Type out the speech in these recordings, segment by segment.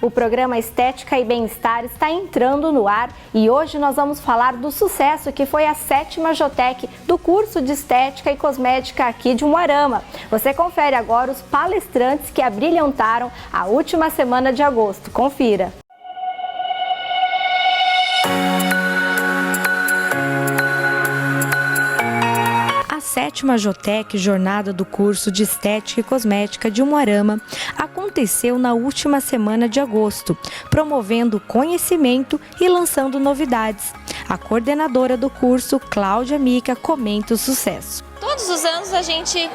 O programa Estética e Bem-Estar está entrando no ar e hoje nós vamos falar do sucesso que foi a 7ª Jotec do curso de Estética e Cosmética aqui de Umuarama. Você confere agora os palestrantes que abrilhantaram a última semana de agosto. Confira! A 7ª Jotec, jornada do curso de Estética e Cosmética de Umuarama, aconteceu na última semana de agosto, promovendo conhecimento e lançando novidades. A coordenadora do curso, Cláudia Mica, comenta o sucesso. Todos os anos a gente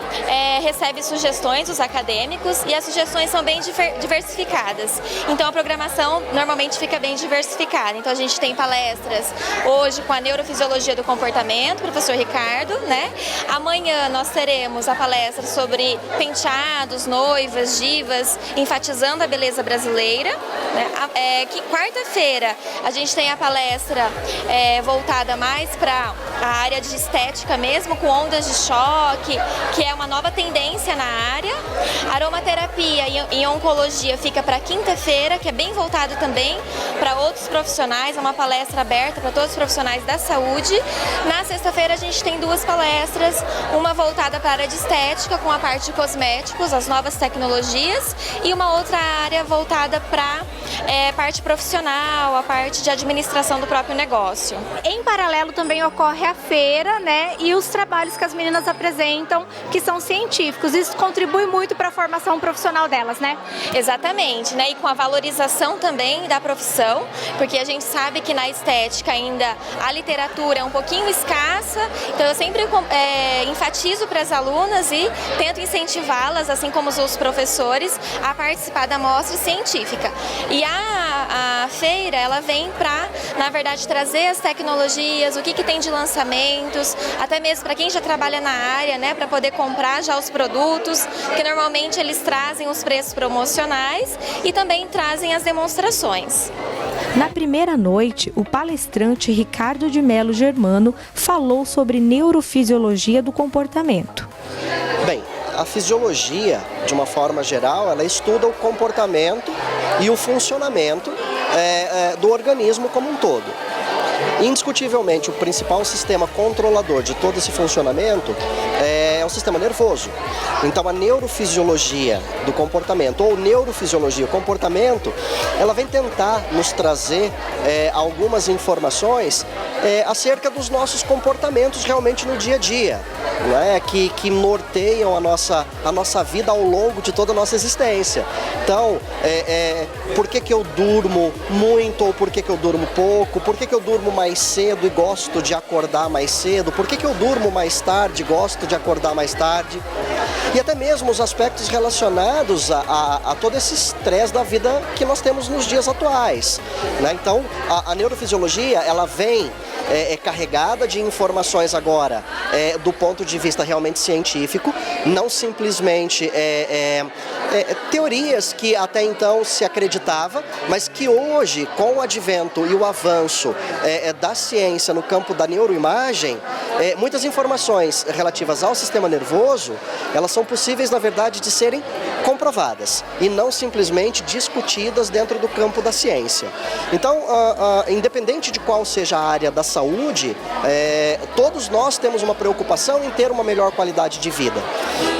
recebe sugestões dos acadêmicos e as sugestões são bem diversificadas. Então a programação normalmente fica bem diversificada. Então a gente tem palestras hoje com a Neurofisiologia do Comportamento, professor Ricardo, né? Amanhã nós teremos a palestra sobre penteados, noivas, divas, enfatizando a beleza brasileira, né? Quarta-feira a gente tem a palestra voltada mais para a área de estética mesmo, com ondas de choque, que é uma nova tendência na área. Aromaterapia e oncologia fica para quinta-feira, que é bem voltado também para outros profissionais, é uma palestra aberta para todos os profissionais da saúde. Na sexta-feira a gente tem 2 palestras, uma voltada para a área de estética, com a parte de cosméticos, as novas tecnologias, e uma outra área voltada para parte profissional, a parte de administração do próprio negócio. Em paralelo também ocorre a feira, né, e os trabalhos que as meninas apresentam, que são científicos. Isso contribui muito para a formação profissional delas, né? Exatamente, né? E com a valorização também da profissão, porque a gente sabe que na estética ainda a literatura é um pouquinho escassa, então eu sempre enfatizo para as alunas e tento incentivá-las, assim como os professores, a participar da mostra científica. E a feira, ela vem para, na verdade, trazer as tecnologias, o que tem de lançamentos, até mesmo para quem já trabalha na área, né, para poder comprar já os produtos, que normalmente eles trazem os preços promocionais e também trazem as demonstrações. Na primeira noite, o palestrante Ricardo de Melo Germano falou sobre neurofisiologia do comportamento. Bem, a fisiologia, de uma forma geral, ela estuda o comportamento e o funcionamento do organismo como um todo. Indiscutivelmente, o principal sistema controlador de todo esse funcionamento é o sistema nervoso. Então, a neurofisiologia do comportamento, ou neurofisiologia do comportamento, ela vem tentar nos trazer algumas informações acerca dos nossos comportamentos realmente no dia a dia, né? que norteiam a nossa vida ao longo de toda a nossa existência. Então, por que eu durmo muito ou por que eu durmo pouco? Por que eu durmo mais cedo e gosto de acordar mais cedo? Por que eu durmo mais tarde e gosto de acordar mais tarde? E até mesmo os aspectos relacionados a todo esse estresse da vida que nós temos nos dias atuais, né? Então, a neurofisiologia, ela vem carregada de informações agora do ponto de vista realmente científico, não simplesmente teorias que até então se acreditava, mas que hoje, com o advento e o avanço da ciência no campo da neuroimagem, muitas informações relativas ao sistema nervoso, elas são possíveis, na verdade, de serem comprovadas e não simplesmente discutidas dentro do campo da ciência. Então, independente de qual seja a área da saúde, todos nós temos uma preocupação em ter uma melhor qualidade de vida.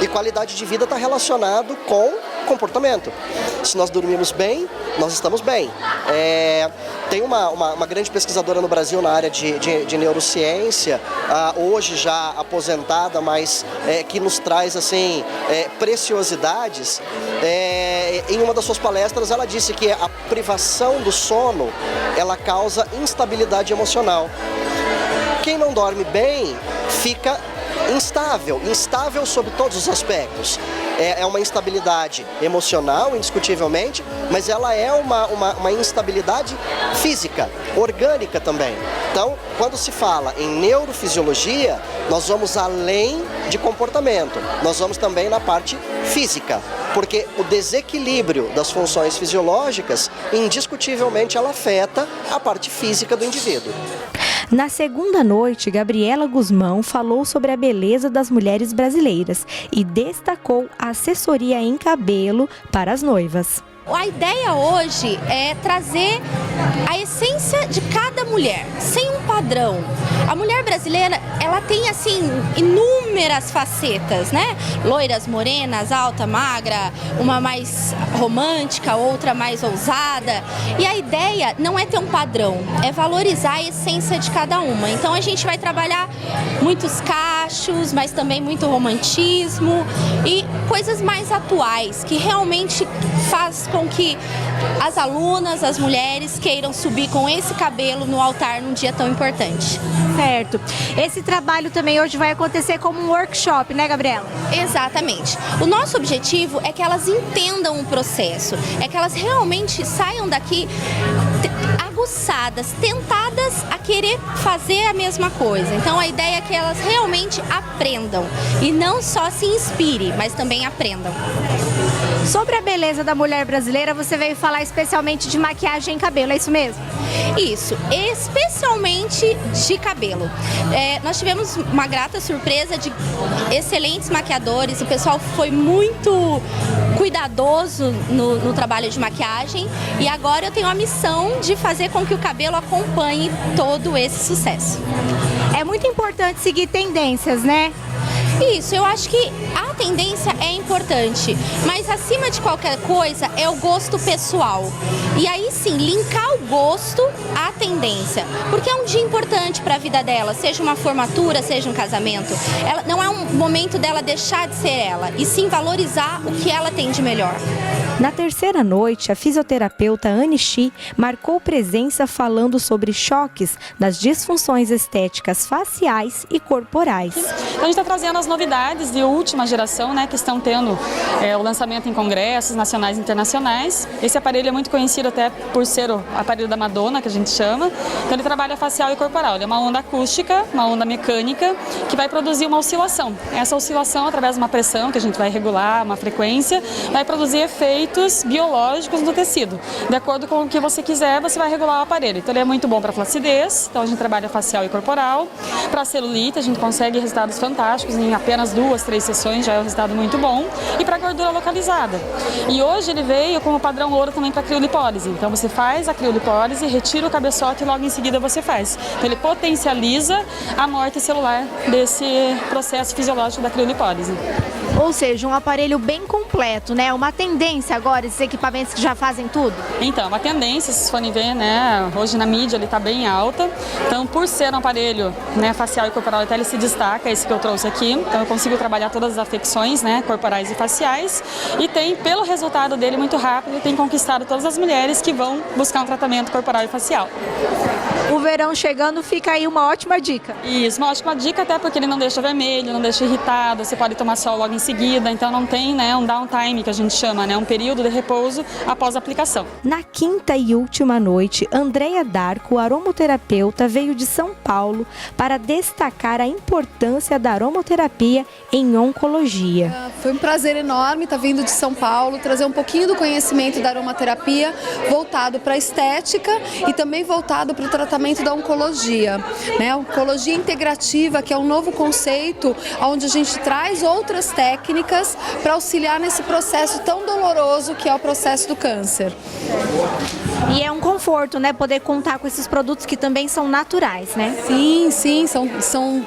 E qualidade de vida está relacionado com comportamento. Se nós dormimos bem, nós estamos bem. Tem uma grande pesquisadora no Brasil na área de neurociência, hoje já aposentada, mas que nos traz assim preciosidades. Em uma das suas palestras ela disse que a privação do sono, ela causa instabilidade emocional. Quem não dorme bem fica instável sob todos os aspectos. É uma instabilidade emocional, indiscutivelmente, mas ela é uma instabilidade física, orgânica também. Então, quando se fala em neurofisiologia, nós vamos além de comportamento, nós vamos também na parte física, porque o desequilíbrio das funções fisiológicas, indiscutivelmente, ela afeta a parte física do indivíduo. Na segunda noite, Gabriela Guzmão falou sobre a beleza das mulheres brasileiras e destacou a assessoria em cabelo para as noivas. A ideia hoje é trazer a essência de cada mulher, sem um padrão. A mulher brasileira, ela tem assim inúmeras facetas, né? Loiras, morenas, alta, magra, uma mais romântica, outra mais ousada. E a ideia não é ter um padrão, é valorizar a essência de cada uma. Então a gente vai trabalhar muitos cachos, mas também muito romantismo e coisas mais atuais, que realmente faz com que as alunas, as mulheres queiram subir com esse cabelo no altar num dia tão importante. Certo. Esse trabalho também hoje vai acontecer como um workshop, né, Gabriela? Exatamente. O nosso objetivo é que elas entendam o processo, é que elas realmente saiam daqui aguçadas, tentadas a querer fazer a mesma coisa. Então a ideia é que elas realmente aprendam e não só se inspirem, mas também aprendam. Sobre a beleza da mulher brasileira, você veio falar especialmente de maquiagem e cabelo, é isso mesmo? Isso, especialmente de cabelo. Nós tivemos uma grata surpresa de excelentes maquiadores, o pessoal foi muito cuidadoso no trabalho de maquiagem e agora eu tenho a missão de fazer com que o cabelo acompanhe todo esse sucesso. É muito importante seguir tendências, né? Isso, eu acho que a tendência é importante, mas acima de qualquer coisa é o gosto pessoal. E aí sim, linkar o gosto à tendência, porque é um dia importante para a vida dela, seja uma formatura, seja um casamento. Ela, não é um momento dela deixar de ser ela, e sim valorizar o que ela tem de melhor. Na terceira noite, a fisioterapeuta Anne Chi marcou presença falando sobre choques nas disfunções estéticas faciais e corporais. Então a gente está trazendo as novidades de última geração, né, que estão tendo o lançamento em congressos nacionais e internacionais. Esse aparelho é muito conhecido até por ser o aparelho da Madonna, que a gente chama. Então ele trabalha facial e corporal. Ele é uma onda acústica, uma onda mecânica, que vai produzir uma oscilação. Essa oscilação, através de uma pressão que a gente vai regular, uma frequência, vai produzir efeitos biológicos no tecido. De acordo com o que você quiser, você vai regular o aparelho. Então ele é muito bom para flacidez, então a gente trabalha facial e corporal. Para celulite, a gente consegue resultados fantásticos em apenas 2, 3 sessões, já é um resultado muito bom. E para gordura localizada. E hoje ele veio com o padrão ouro também para criolipólise. Então você faz a criolipólise, retira o cabeçote e logo em seguida você faz. Então ele potencializa a morte celular desse processo fisiológico da criolipólise. Ou seja, um aparelho bem completo, né? Uma tendência agora, esses equipamentos que já fazem tudo? Então, uma tendência, se vocês forem ver, né? Hoje na mídia ele está bem alta. Então, por ser um aparelho, né, facial e corporal, até ele se destaca, esse que eu trouxe aqui. Então, eu consigo trabalhar todas as afecções, né, corporais e faciais. E tem, pelo resultado dele muito rápido, tem conquistado todas as mulheres que vão buscar um tratamento corporal e facial. O verão chegando, fica aí uma ótima dica. Isso, uma ótima dica, até porque ele não deixa vermelho, não deixa irritado, você pode tomar sol logo em seguida, então não tem, né, um downtime que a gente chama, né, um período de repouso após a aplicação. Na quinta e última noite, Andréia Darco, aromoterapeuta, veio de São Paulo para destacar a importância da aromoterapia em oncologia. Foi um prazer enorme estar vindo de São Paulo, trazer um pouquinho do conhecimento da aromaterapia voltado para a estética e também voltado para o tratamento da oncologia, né? A oncologia integrativa, que é um novo conceito onde a gente traz outras técnicas para auxiliar nesse processo tão doloroso que é o processo do câncer. E é um conforto, né, poder contar com esses produtos que também são naturais, né? Sim, sim, são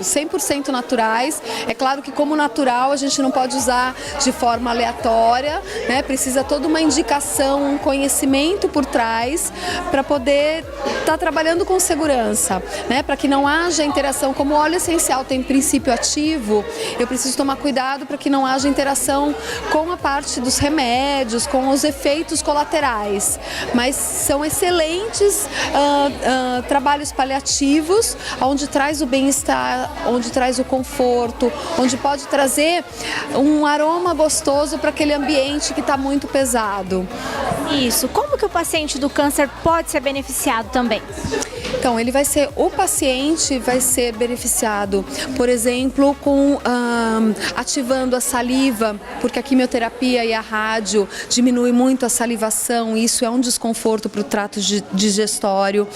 100% naturais. É claro que como natural a gente não pode usar de forma aleatória, né? Precisa toda uma indicação, um conhecimento por trás para poder estar trabalhando com segurança, né? Para que não haja interação. Como o óleo essencial tem princípio ativo, eu preciso tomar cuidado para que não haja interação com a parte dos remédios, com os efeitos colaterais. Mas são excelentes trabalhos paliativos, onde traz o bem-estar, onde traz o conforto, onde pode trazer um aroma gostoso para aquele ambiente que está muito pesado. Isso. Como que o paciente do câncer pode ser beneficiado também? Então, o paciente vai ser beneficiado, por exemplo, com ativando a saliva, porque a quimioterapia e a rádio diminui muito a salivação, e isso é um desconforto para o trato digestório.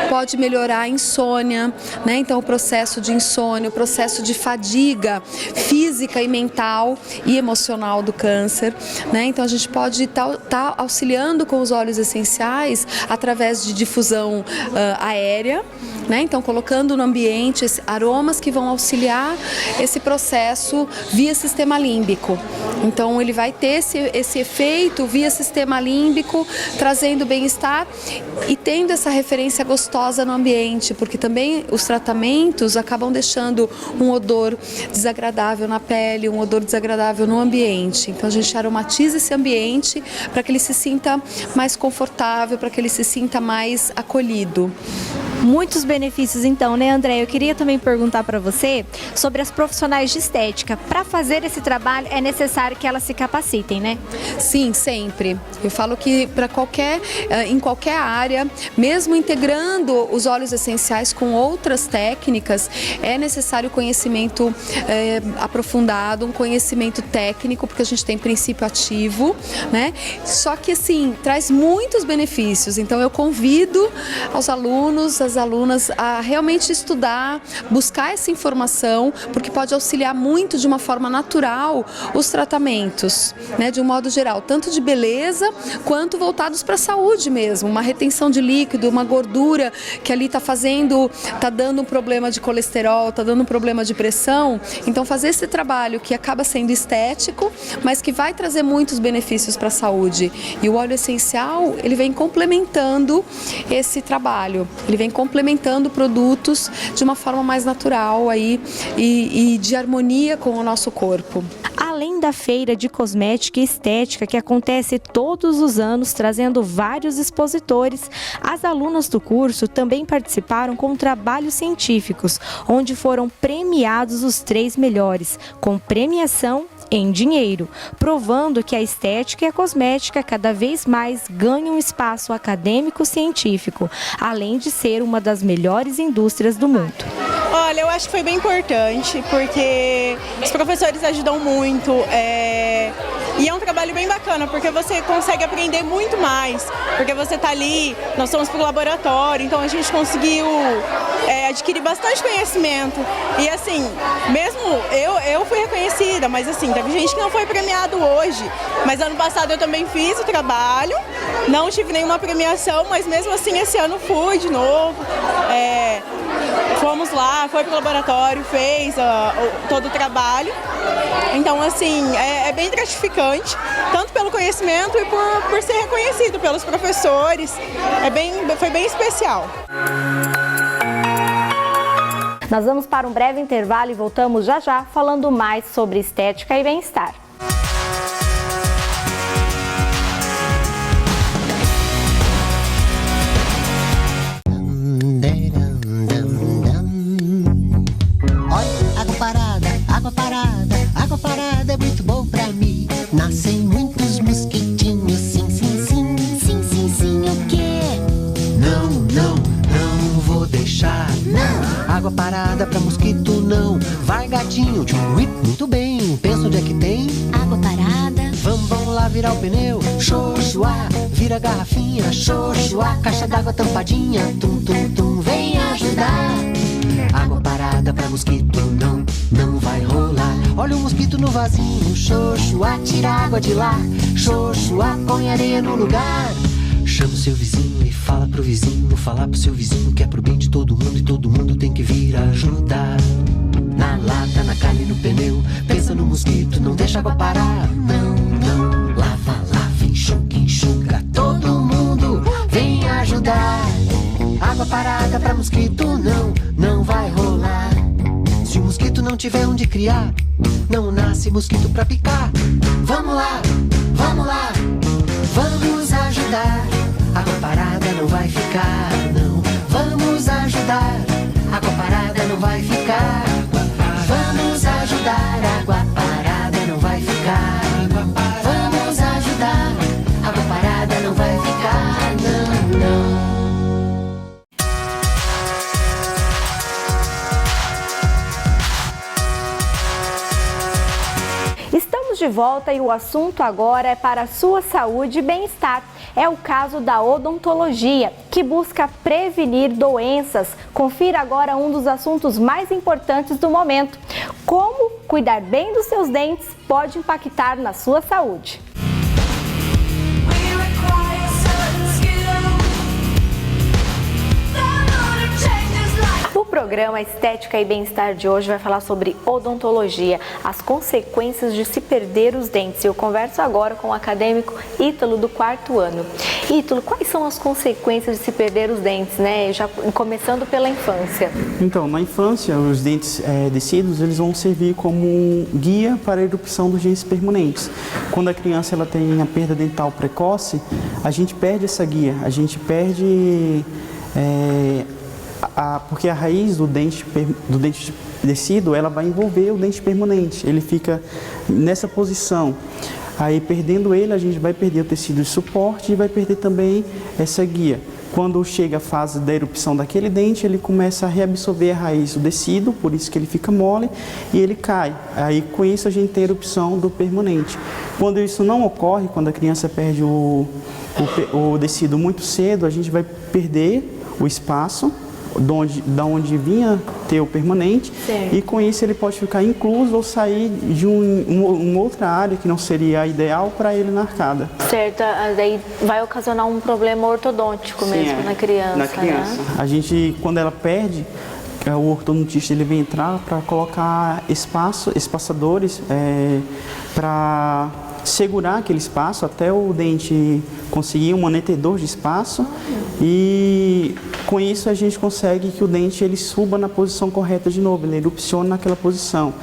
Pode melhorar a insônia, né? Então, o processo de insônia, o processo de fadiga física e mental e emocional do câncer, né? Então, a gente pode estar auxiliando com os óleos essenciais através de difusão aérea, né? Então, colocando no ambiente aromas que vão auxiliar esse processo via sistema límbico. Então, ele vai ter esse efeito via sistema límbico, trazendo bem-estar e tendo essa referência gostosa no ambiente, porque também os tratamentos acabam deixando um odor desagradável na pele, um odor desagradável no ambiente. Então, a gente aromatiza esse ambiente para que ele se sinta mais confortável, para que ele se sinta mais acolhido. Muitos benefícios então, né, André? Eu queria também perguntar para você sobre as profissionais de estética. Para fazer esse trabalho é necessário que elas se capacitem, né? Sim, sempre. Eu falo que em qualquer área, mesmo integrando os óleos essenciais com outras técnicas, é necessário conhecimento aprofundado, um conhecimento técnico, porque a gente tem princípio ativo, né? Só que assim, traz muitos benefícios. Então eu convido aos alunos, as alunas a realmente estudar, buscar essa informação, porque pode auxiliar muito de uma forma natural os tratamentos, né, de um modo geral, tanto de beleza quanto voltados para a saúde mesmo, uma retenção de líquido, uma gordura que ali está dando um problema de colesterol, está dando um problema de pressão. Então fazer esse trabalho que acaba sendo estético, mas que vai trazer muitos benefícios para a saúde. E o óleo essencial, ele vem complementando esse trabalho, ele vem complementando produtos de uma forma mais natural aí e de harmonia com o nosso corpo. Além da feira de cosmética e estética que acontece todos os anos, trazendo vários expositores, as alunas do curso também participaram com trabalhos científicos, onde foram premiados os 3 melhores, com premiação em dinheiro, provando que a estética e a cosmética cada vez mais ganham espaço acadêmico-científico, além de ser uma das melhores indústrias do mundo. Olha, eu acho que foi bem importante, porque os professores ajudam muito, e é um trabalho bem bacana, porque você consegue aprender muito mais, porque você está ali, nós fomos para o laboratório, então a gente conseguiu adquirir bastante conhecimento. E assim, mesmo eu fui reconhecida, mas assim, teve gente que não foi premiado hoje, mas ano passado eu também fiz o trabalho, não tive nenhuma premiação, mas mesmo assim esse ano fui de novo. Fomos lá, foi pro laboratório, fez todo o trabalho. Então, assim, é bem gratificante, tanto pelo conhecimento e por ser reconhecido pelos professores. Foi bem especial. Nós vamos para um breve intervalo e voltamos já já falando mais sobre estética e bem-estar. Água parada é muito bom pra mim. Nascem muitos mosquitinhos, sim, sim, sim. Sim, sim, sim, o quê? Não vou deixar. Não! Água parada pra mosquito não. Vai gatinho, muito bem. Pensa onde é que tem? Água parada. Vamos lá virar o pneu. Xoxuá, vira a garrafinha. Xoxuá, caixa d'água tampadinha. Tum, tum, tum, vem ajudar. Água parada pra mosquito não vai rolar. Olha o mosquito no vasinho, xoxuá, tira a água de lá. Xoxuá, põe areia no lugar. Chama o seu vizinho e fala pro vizinho. Falar pro seu vizinho que é pro bem de todo mundo e todo mundo tem que vir ajudar. Na lata, na calha e no pneu, pensa no mosquito, não deixa a água parar. Não, lava, enxuga, todo mundo vem ajudar. Água parada pra mosquito não vai rolar. Se o mosquito não tiver onde criar, não nasce mosquito pra picar. Vamos lá, vamos ajudar. Água parada não vai ficar, não. Vamos ajudar. Água parada não vai ficar. Vamos ajudar. Água parada não vai ficar. Vamos ajudar. Água parada não vai ficar, não. Estamos de volta e o assunto agora é para a sua saúde e bem-estar. É o caso da odontologia, que busca prevenir doenças. Confira agora um dos assuntos mais importantes do momento. Como cuidar bem dos seus dentes pode impactar na sua saúde. O programa Estética e Bem-Estar de hoje vai falar sobre odontologia, as consequências de se perder os dentes. Eu converso agora com o acadêmico Ítalo, do 4º ano. Ítalo, quais são as consequências de se perder os dentes, né? Já começando pela infância. Então, na infância, os dentes descidos, eles vão servir como um guia para a erupção dos dentes permanentes. Quando a criança ela tem a perda dental precoce, a gente perde essa guia, a gente perde... porque a raiz do dente descido, ela vai envolver o dente permanente, ele fica nessa posição. Aí, perdendo ele, a gente vai perder o tecido de suporte e vai perder também essa guia. Quando chega a fase da erupção daquele dente, ele começa a reabsorver a raiz do descido, por isso que ele fica mole e ele cai. Aí, com isso, a gente tem a erupção do permanente. Quando isso não ocorre, quando a criança perde o descido muito cedo, a gente vai perder o espaço da onde vinha ter o permanente, certo. E com isso ele pode ficar incluso ou sair de uma outra área que não seria a ideal para ele na arcada. Certo, daí vai ocasionar um problema ortodôntico mesmo na criança. Na criança. Né? A gente, quando ela perde, o ortodontista ele vem entrar para colocar espaçadores para segurar aquele espaço até o dente conseguir um manetedor de espaço e com isso a gente consegue que o dente ele suba na posição correta de novo, ele erupciona naquela posição.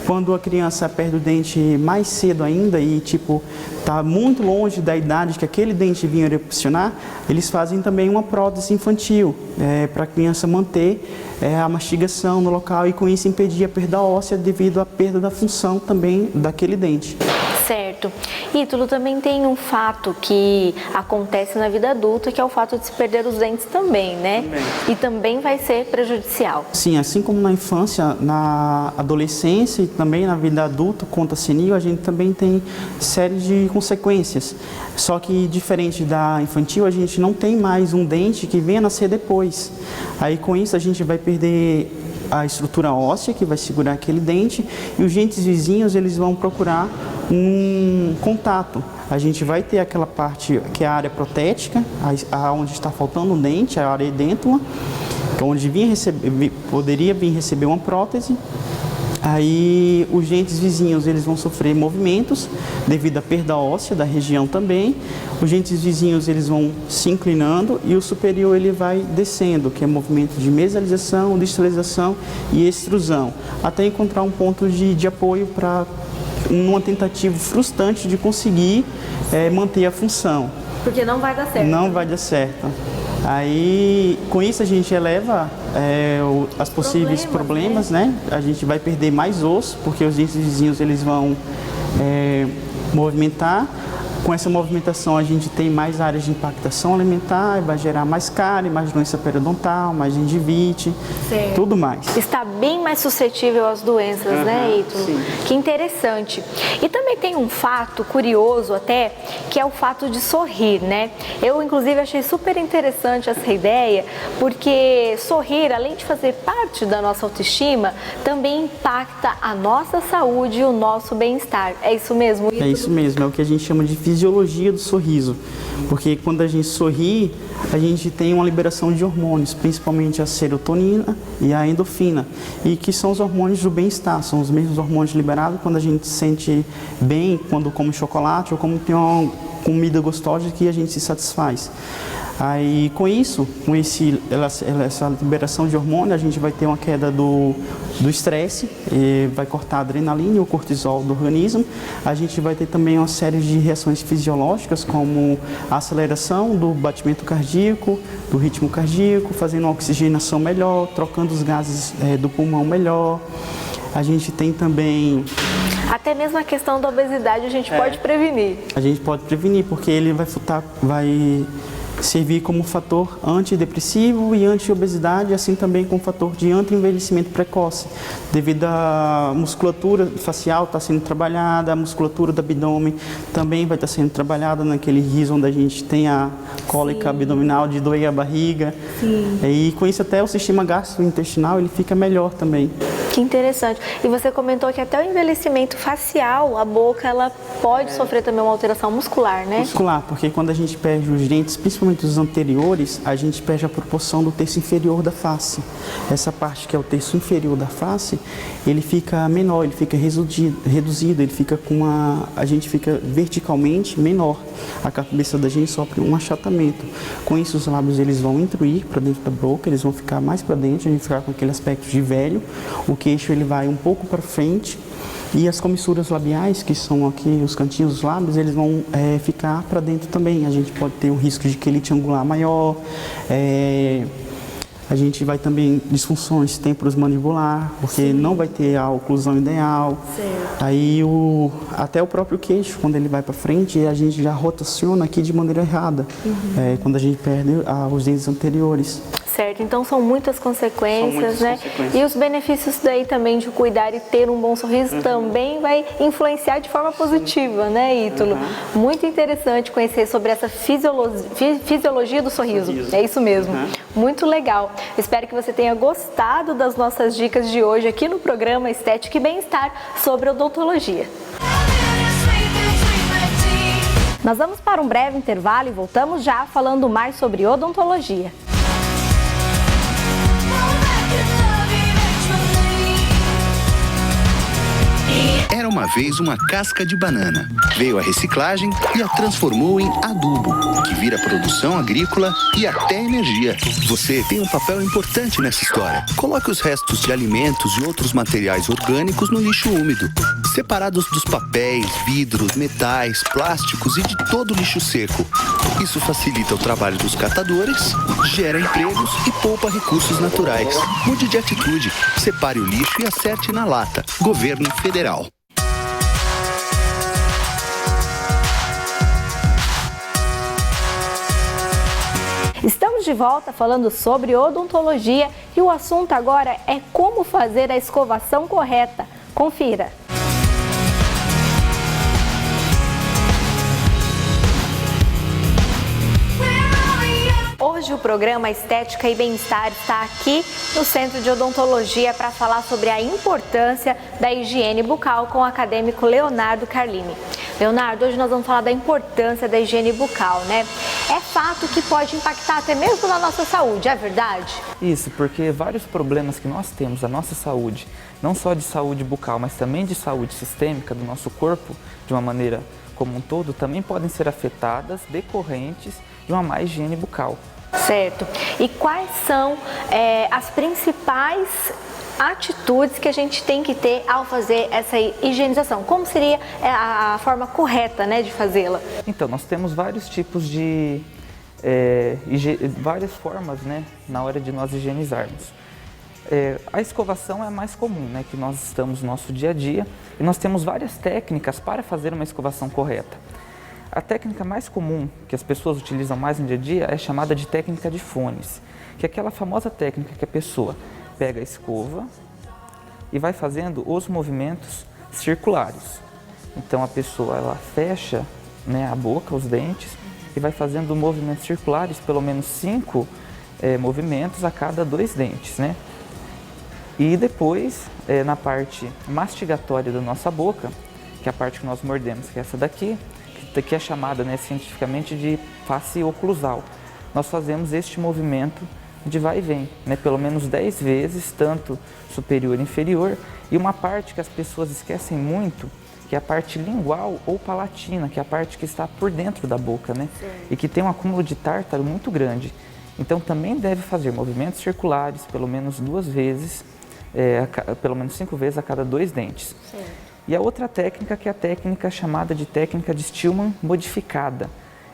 Quando a criança perde o dente mais cedo ainda e está muito longe da idade que aquele dente vinha erupcionar, eles fazem também uma prótese infantil para a criança manter a mastigação no local e com isso impedir a perda óssea devido à perda da função também daquele dente. Certo. Ítalo, também tem um fato que acontece na vida adulta, que é o fato de se perder os dentes também, né? Também. E também vai ser prejudicial. Sim, assim como na infância, na adolescência e também na vida adulta, conta senil, a gente também tem série de consequências. Só que diferente da infantil, a gente não tem mais um dente que venha nascer depois. Aí com isso a gente vai perder a estrutura óssea que vai segurar aquele dente e os dentes vizinhos eles vão procurar um contato. A gente vai ter aquela parte que é a área protética, onde está faltando um dente, a área edêntula, que é onde poderia vir receber uma prótese. Aí os dentes vizinhos eles vão sofrer movimentos devido à perda óssea da região também. Os dentes vizinhos eles vão se inclinando e o superior ele vai descendo, que é movimento de mesialização, distalização e extrusão, até encontrar um ponto de apoio para uma tentativa frustrante de conseguir manter a função. Porque não vai dar certo. Não vai dar certo. Aí, com isso a gente eleva as possíveis problemas, né? A gente vai perder mais osso, porque os dentes vizinhos eles vão movimentar. Com essa movimentação a gente tem mais áreas de impactação alimentar, vai gerar mais cárie, mais doença periodontal, mais gengivite, certo. Tudo mais. Está bem mais suscetível às doenças, né, Ítalo? Sim. Que interessante. E também tem um fato curioso até, que é o fato de sorrir, né? Eu, inclusive, achei super interessante essa ideia, porque sorrir, além de fazer parte da nossa autoestima, também impacta a nossa saúde e o nosso bem-estar. É isso mesmo, Ítalo? É isso mesmo, é o que a gente chama de fisiologia do sorriso, porque quando a gente sorri, a gente tem uma liberação de hormônios, principalmente a serotonina e a endorfina, e que são os hormônios do bem-estar, são os mesmos hormônios liberados quando a gente se sente bem, quando come chocolate ou quando tem uma comida gostosa que a gente se satisfaz. Aí, com isso, com essa liberação de hormônio, a gente vai ter uma queda do estresse, vai cortar a adrenalina e o cortisol do organismo. A gente vai ter também uma série de reações fisiológicas, como a aceleração do batimento cardíaco, do ritmo cardíaco, fazendo uma oxigenação melhor, trocando os gases do pulmão melhor. A gente tem também... Até mesmo a questão da obesidade a gente pode prevenir. A gente pode prevenir, porque ele vai servir como fator antidepressivo e anti-obesidade, assim também como fator de anti-envelhecimento precoce, devido à musculatura facial estar sendo trabalhada, a musculatura do abdômen também vai estar sendo trabalhada naquele riso onde a gente tem a cólica abdominal de doer a barriga. E com isso até o sistema gastrointestinal ele fica melhor também. Que interessante. E você comentou que até o envelhecimento facial, a boca, ela pode sofrer também uma alteração muscular, né? Muscular, porque quando a gente perde os dentes, principalmente os anteriores, a gente perde a proporção do terço inferior da face. Essa parte que é o terço inferior da face, ele fica menor, ele fica reduzido, ele fica com a gente fica verticalmente menor. A cabeça da gente sofre um achatamento. Com isso, os lábios eles vão intruir para dentro da boca, eles vão ficar mais para dentro, a gente fica com aquele aspecto de velho. O queixo ele vai um pouco para frente e as comissuras labiais, que são aqui os cantinhos dos lábios, eles vão ficar para dentro também. A gente pode ter um risco de quelite angular maior, a gente vai também disfunções temporomandibular, porque não vai ter a oclusão ideal. Certo. Aí até o próprio queixo, quando ele vai para frente, a gente já rotaciona aqui de maneira errada, quando a gente perde os dentes anteriores. Certo, então são muitas consequências, né? E os benefícios daí também de cuidar e ter um bom sorriso também vai influenciar de forma positiva, né, Ítalo? Muito interessante conhecer sobre essa fisiologia do sorriso. É isso mesmo. Muito legal. Espero que você tenha gostado das nossas dicas de hoje aqui no programa Estética e Bem-Estar sobre odontologia. Nós vamos para um breve intervalo e voltamos já falando mais sobre odontologia. Era uma vez uma casca de banana. Veio a reciclagem e a transformou em adubo, que vira produção agrícola e até energia. Você tem um papel importante nessa história. Coloque os restos de alimentos e outros materiais orgânicos no lixo úmido, separados dos papéis, vidros, metais, plásticos e de todo o lixo seco. Isso facilita o trabalho dos catadores, gera empregos e poupa recursos naturais. Mude de atitude, separe o lixo e acerte na lata. Governo Federal. Estamos de volta falando sobre odontologia e o assunto agora é como fazer a escovação correta. Confira! Hoje o programa Estética e Bem-Estar está aqui no Centro de Odontologia para falar sobre a importância da higiene bucal com o acadêmico Leonardo Carlini. Leonardo, hoje nós vamos falar da importância da higiene bucal, né? É fato que pode impactar até mesmo na nossa saúde, é verdade? Isso, porque vários problemas que nós temos na nossa saúde, não só de saúde bucal, mas também de saúde sistêmica do nosso corpo, de uma maneira como um todo, também podem ser afetadas decorrentes de uma má higiene bucal. Certo. E quais são as principais atitudes que a gente tem que ter ao fazer essa higienização? Como seria a forma correta, né, de fazê-la? Então, nós temos vários tipos de... várias formas, né, na hora de nós higienizarmos. A escovação é a mais comum, né, que nós estamos no nosso dia a dia, e nós temos várias técnicas para fazer uma escovação correta. A técnica mais comum que as pessoas utilizam mais no dia a dia é chamada de técnica de fones, que é aquela famosa técnica que a pessoa pega a escova e vai fazendo os movimentos circulares. Então a pessoa ela fecha, né, a boca, os dentes, e vai fazendo movimentos circulares, pelo menos 5 movimentos a cada 2 dentes, né? E depois, na parte mastigatória da nossa boca, que é a parte que nós mordemos, que é essa daqui, que é chamada, né, cientificamente de face oclusal. Nós fazemos este movimento de vai e vem, né, pelo menos 10 vezes, tanto superior e inferior. E uma parte que as pessoas esquecem muito, que é a parte lingual ou palatina, que é a parte que está por dentro da boca, né, e que tem um acúmulo de tártaro muito grande. Então também deve fazer movimentos circulares pelo menos 2 vezes, pelo menos 5 vezes a cada 2 dentes. E a outra técnica, que é a técnica chamada de técnica de Stillman modificada,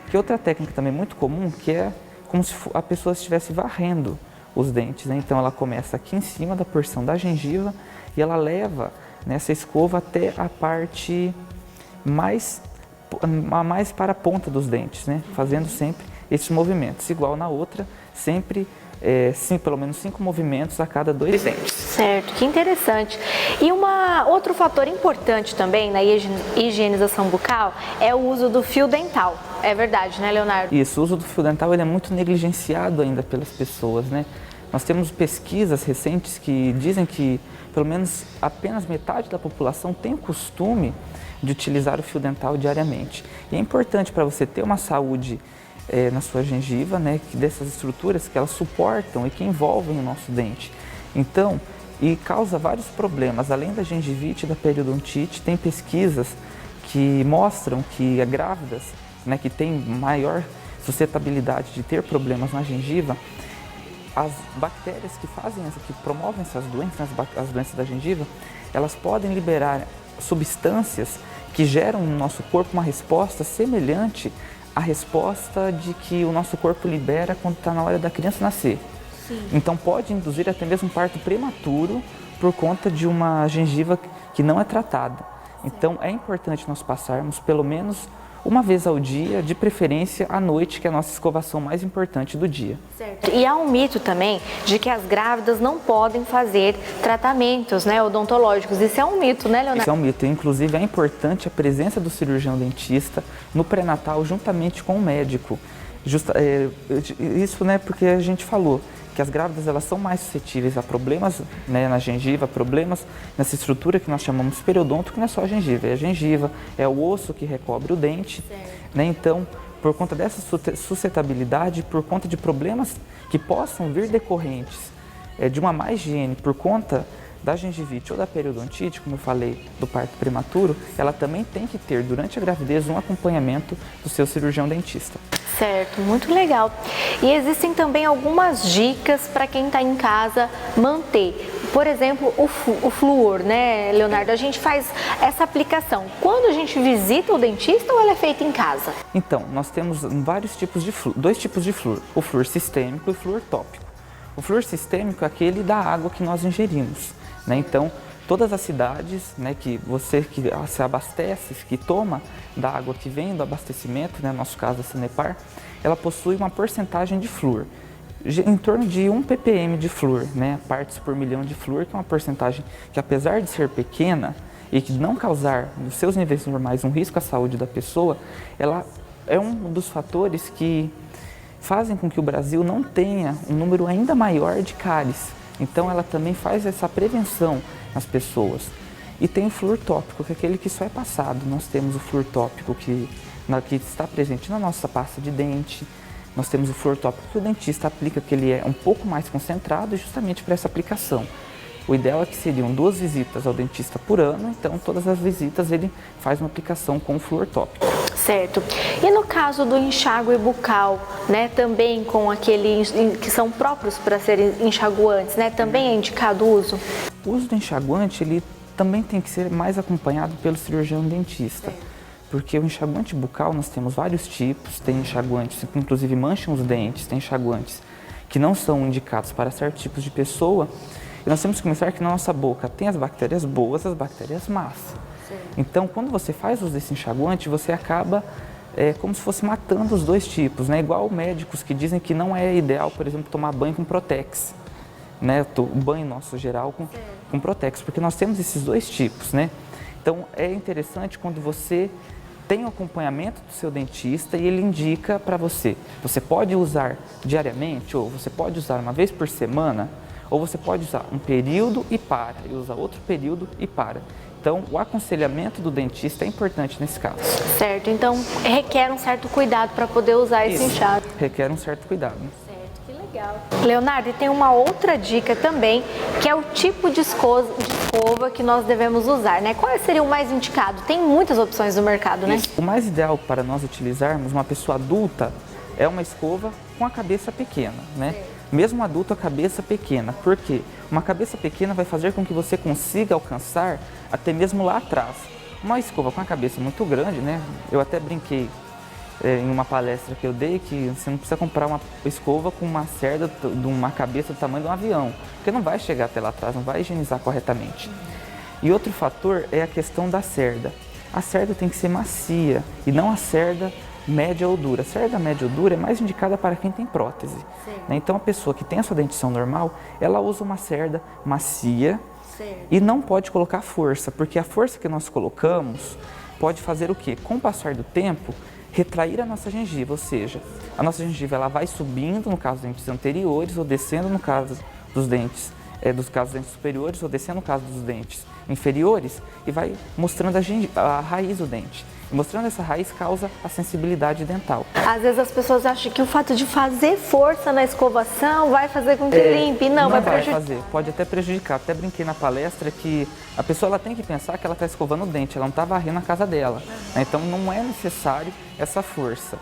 que é outra técnica também muito comum, que é como se a pessoa estivesse varrendo os dentes, né? Então ela começa aqui em cima da porção da gengiva e ela leva nessa escova até a parte mais para a ponta dos dentes, né? Fazendo sempre esses movimentos. Igual na outra, sempre pelo menos 5 movimentos a cada 2 dentes. Certo, que interessante. E outro fator importante também na higienização bucal é o uso do fio dental. É verdade, né, Leonardo? Isso, o uso do fio dental ele é muito negligenciado ainda pelas pessoas, né? Nós temos pesquisas recentes que dizem que pelo menos apenas metade da população tem o costume de utilizar o fio dental diariamente. E é importante para você ter uma saúde na sua gengiva, né, dessas estruturas que elas suportam e que envolvem o nosso dente. Então, e causa vários problemas, além da gengivite e da periodontite, tem pesquisas que mostram que grávidas, né, que têm maior suscetibilidade de ter problemas na gengiva, as bactérias que promovem essas doenças, as doenças da gengiva, elas podem liberar substâncias que geram no nosso corpo uma resposta semelhante à resposta de que o nosso corpo libera quando está na hora da criança nascer. Sim. Então pode induzir até mesmo um parto prematuro por conta de uma gengiva que não é tratada. Então é importante nós passarmos pelo menos uma vez ao dia, de preferência à noite, que é a nossa escovação mais importante do dia. Certo. E há um mito também de que as grávidas não podem fazer tratamentos, né, odontológicos. Isso é um mito, né, Leonardo? Isso é um mito. Inclusive é importante a presença do cirurgião dentista no pré-natal juntamente com o médico. Isso, né, porque a gente falou que as grávidas elas são mais suscetíveis a problemas, né, na gengiva, problemas nessa estrutura que nós chamamos periodonto, que não é só a gengiva, é a gengiva, é o osso que recobre o dente, né? Então, por conta dessa suscetibilidade, por conta de problemas que possam vir decorrentes de uma má higiene, por conta da gengivite ou da periodontite, como eu falei, do parto prematuro, ela também tem que ter, durante a gravidez, um acompanhamento do seu cirurgião dentista. Certo, muito legal. E existem também algumas dicas para quem está em casa manter. Por exemplo, o flúor, né, Leonardo? A gente faz essa aplicação quando a gente visita o dentista ou ela é feita em casa? Então, nós temos vários tipos de flúor, 2 tipos de flúor, o flúor sistêmico e o flúor tópico. O flúor sistêmico é aquele da água que nós ingerimos, né? Então, todas as cidades, né, que você que se abastece, que toma da água que vem do abastecimento, né, no nosso caso a Sanepar, ela possui uma porcentagem de flúor, em torno de 1 ppm de flúor, né, partes por milhão de flúor, que é uma porcentagem que, apesar de ser pequena e de não causar, nos seus níveis normais, um risco à saúde da pessoa, ela é um dos fatores que fazem com que o Brasil não tenha um número ainda maior de cáries. Então ela também faz essa prevenção nas pessoas. E tem o flúor tópico, que é aquele que só é passado. Nós temos o flúor tópico que está presente na nossa pasta de dente. Nós temos o flúor tópico que o dentista aplica, que ele é um pouco mais concentrado justamente para essa aplicação. O ideal é que seriam 2 visitas ao dentista por ano, então todas as visitas ele faz uma aplicação com o flúor tópico. Certo. E no caso do enxágue bucal, né, também com aqueles que são próprios para serem enxaguantes, né, também é indicado o uso? O uso do enxaguante, ele também tem que ser mais acompanhado pelo cirurgião dentista. Porque o enxaguante bucal nós temos vários tipos, tem enxaguantes que inclusive mancham os dentes, tem enxaguantes que não são indicados para certos tipos de pessoa. E nós temos que começar que na nossa boca tem as bactérias boas e as bactérias más. Então, quando você faz uso desse enxaguante, você acaba como se fosse matando os 2 tipos, né? Igual médicos que dizem que não é ideal, por exemplo, tomar banho com Protex, né? O banho nosso geral com Protex, porque nós temos esses 2 tipos, né? Então, é interessante quando você tem o acompanhamento do seu dentista e ele indica para você. Você pode usar diariamente, ou você pode usar uma vez por semana, ou você pode usar um período e para, e usa outro período e para. Então, o aconselhamento do dentista é importante nesse caso. Certo, então requer um certo cuidado para poder usar esse enxágue. Requer um certo cuidado. Certo, que legal. Leonardo, e tem uma outra dica também, que é o tipo de escova que nós devemos usar, né? Qual seria o mais indicado? Tem muitas opções no mercado, né? O mais ideal para nós utilizarmos, uma pessoa adulta, é uma escova com a cabeça pequena, né? Mesmo adulto, a cabeça pequena. Por quê? Uma cabeça pequena vai fazer com que você consiga alcançar até mesmo lá atrás. Uma escova com a cabeça muito grande, né? Eu até brinquei em uma palestra que eu dei que você não precisa comprar uma escova com uma cerda de uma cabeça do tamanho de um avião, porque não vai chegar até lá atrás, não vai higienizar corretamente. E outro fator é a questão da cerda. A cerda tem que ser macia e não a cerda média ou dura. A cerda média ou dura é mais indicada para quem tem prótese. Né? Então, a pessoa que tem a sua dentição normal, ela usa uma cerda macia e não pode colocar força, porque a força que nós colocamos pode fazer o quê? Com o passar do tempo, retrair a nossa gengiva, ou seja, a nossa gengiva ela vai subindo no caso dos dentes anteriores ou descendo no caso dos dentes superiores ou descendo no caso dos dentes inferiores e vai mostrando a raiz do dente. E mostrando essa raiz causa a sensibilidade dental. Às vezes as pessoas acham que o fato de fazer força na escovação vai fazer com que limpe. Não vai prejudicar. Pode até prejudicar. Até brinquei na palestra que a pessoa ela tem que pensar que ela está escovando o dente, ela não está varrendo a casa dela. Né? Então não é necessário essa força.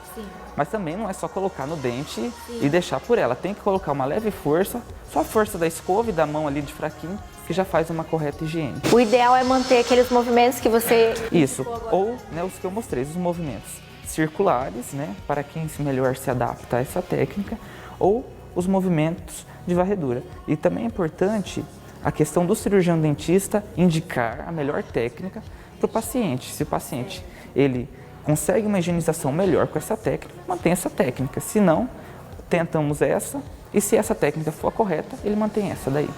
Mas também não é só colocar no dente e deixar por ela. Tem que colocar uma leve força, só a força da escova e da mão ali de fraquinho, que já faz uma correta higiene. O ideal é manter aqueles movimentos que você... Isso, ou né, os que eu mostrei, os movimentos circulares, né, para quem melhor se adapta a essa técnica, ou os movimentos de varredura. E também é importante a questão do cirurgião dentista indicar a melhor técnica para o paciente. Se o paciente ele consegue uma higienização melhor com essa técnica, mantém essa técnica. Se não, tentamos essa, e se essa técnica for correta, ele mantém essa daí.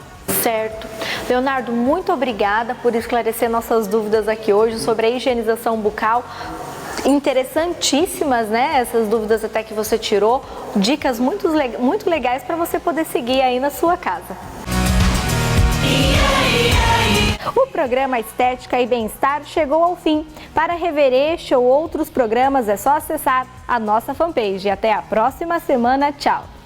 Certo. Leonardo, muito obrigada por esclarecer nossas dúvidas aqui hoje sobre a higienização bucal. Interessantíssimas, né? Essas dúvidas até que você tirou. Dicas muito legais para você poder seguir aí na sua casa. O programa Estética e Bem-Estar chegou ao fim. Para rever este ou outros programas é só acessar a nossa fanpage. Até a próxima semana. Tchau!